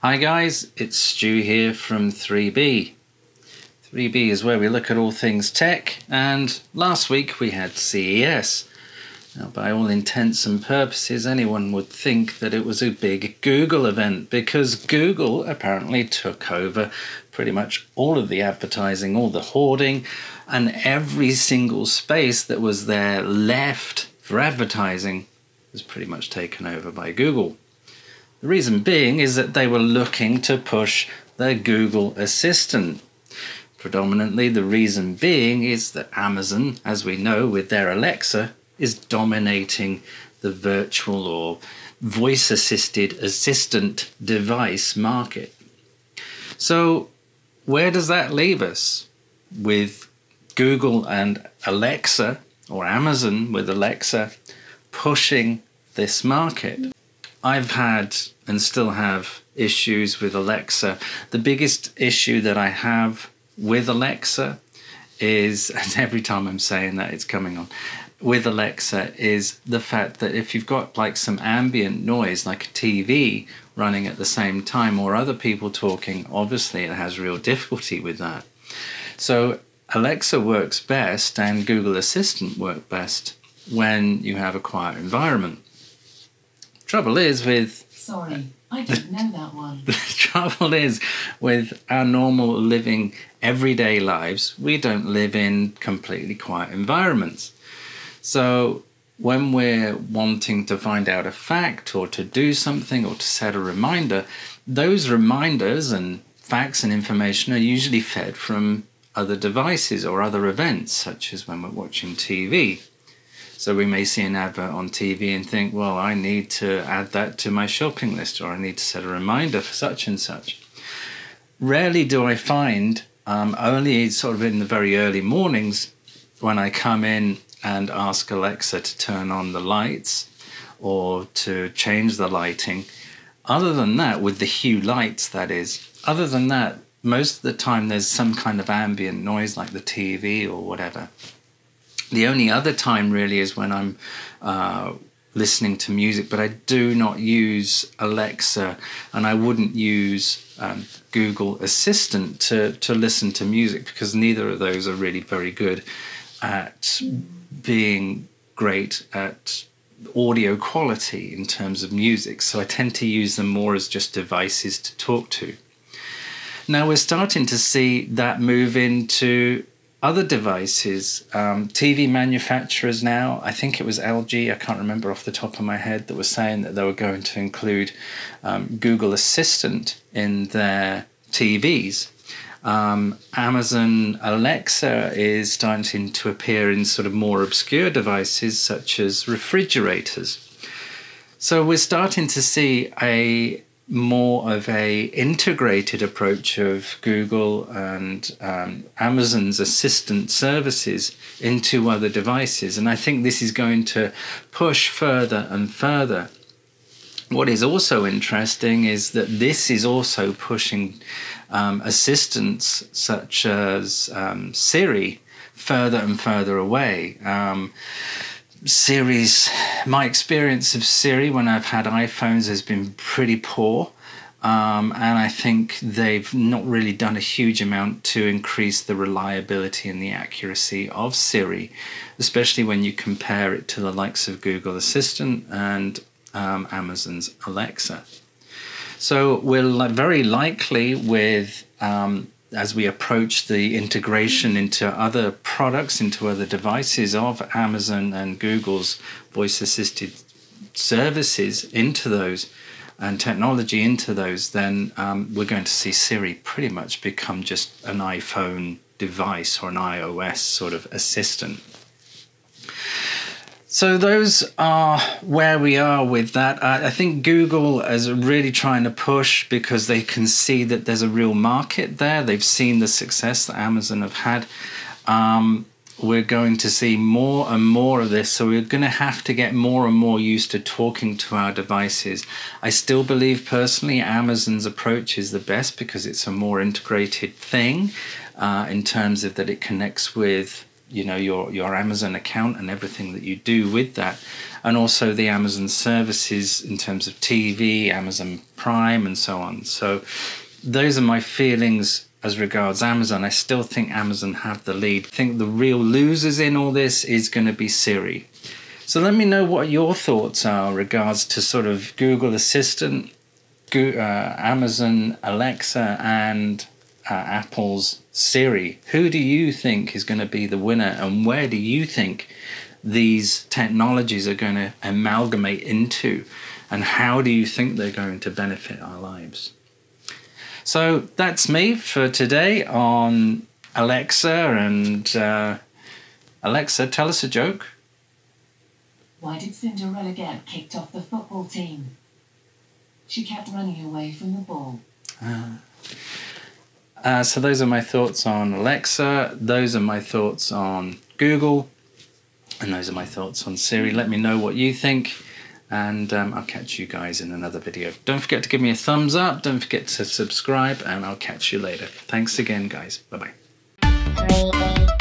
Hi guys, it's Stu here from 3B. 3B is where we look at all things tech, and last week we had CES. Now, by all intents and purposes, anyone would think that it was a big Google event because Google apparently took over pretty much all of the advertising, all the hoarding, and every single space that was there left for advertising was pretty much taken over by Google. The reason being is that they were looking to push their Google Assistant. Predominantly the reason being is that Amazon, as we know with their Alexa, is dominating the virtual or voice-assisted assistant device market. So where does that leave us with Google and Alexa, or Amazon with Alexa, pushing this market? I've had and still have issues with Alexa. The biggest issue that I have with Alexa is, and every time I'm saying that it's coming on, with Alexa is the fact that if you've got like some ambient noise like a TV running at the same time or other people talking, obviously it has real difficulty with that. So Alexa works best and Google Assistant work best when you have a quiet environment. Trouble is with... Sorry, I didn't know that one. The trouble is with our normal living everyday lives, we don't live in completely quiet environments. So when we're wanting to find out a fact or to do something or to set a reminder, those reminders and facts and information are usually fed from other devices or other events, such as when we're watching TV. So we may see an advert on TV and think, well, I need to add that to my shopping list, or I need to set a reminder for such and such. Rarely do I find, only sort of in the very early mornings, when I come in and ask Alexa to turn on the lights or to change the lighting. Other than that, with the hue lights, that is, other than that, most of the time there's some kind of ambient noise like the TV or whatever. The only other time really is when I'm listening to music, but I do not use Alexa and I wouldn't use Google Assistant to listen to music because neither of those are really very good at being great at audio quality in terms of music. So I tend to use them more as just devices to talk to. Now we're starting to see that move into other devices. TV manufacturers now, I think it was LG, I can't remember off the top of my head, that was saying that they were going to include Google Assistant in their TVs. Amazon Alexa is starting to appear in sort of more obscure devices such as refrigerators. So we're starting to see more of a integrated approach of Google and Amazon's assistant services into other devices, and I think this is going to push further and further. What is also interesting is that this is also pushing assistants such as Siri further and further away. My experience of Siri when I've had iPhones has been pretty poor, and I think they've not really done a huge amount to increase the reliability and the accuracy of Siri, especially when you compare it to the likes of Google Assistant and Amazon's Alexa. So we're very likely with as we approach the integration into other products, into other devices of Amazon and Google's voice-assisted services into those and technology into those, then we're going to see Siri pretty much become just an iPhone device or an iOS sort of assistant. So those are where we are with that. I think Google is really trying to push because they can see that there's a real market there. They've seen the success that Amazon have had. We're going to see more and more of this, so we're going to have to get more and more used to talking to our devices. I still believe personally Amazon's approach is the best because it's a more integrated thing in terms of that it connects with you know, your Amazon account and everything that you do with that, and also the Amazon services in terms of TV, Amazon Prime, and so on. So those are my feelings as regards Amazon. I still think Amazon have the lead. I think the real losers in all this is going to be Siri. So let me know what your thoughts are regards to sort of Google Assistant, Amazon Alexa, and Apple's Siri. Who do you think is going to be the winner, and where do you think these technologies are going to amalgamate into, and how do you think they're going to benefit our lives? So that's me for today on Alexa. And Alexa, tell us a joke. Why did Cinderella get kicked off the football team? She kept running away from the ball. So those are my thoughts on Alexa, those are my thoughts on Google, and those are my thoughts on Siri. Let me know what you think, and I'll catch you guys in another video. Don't forget to give me a thumbs up, don't forget to subscribe, and I'll catch you later. Thanks again, guys. Bye-bye.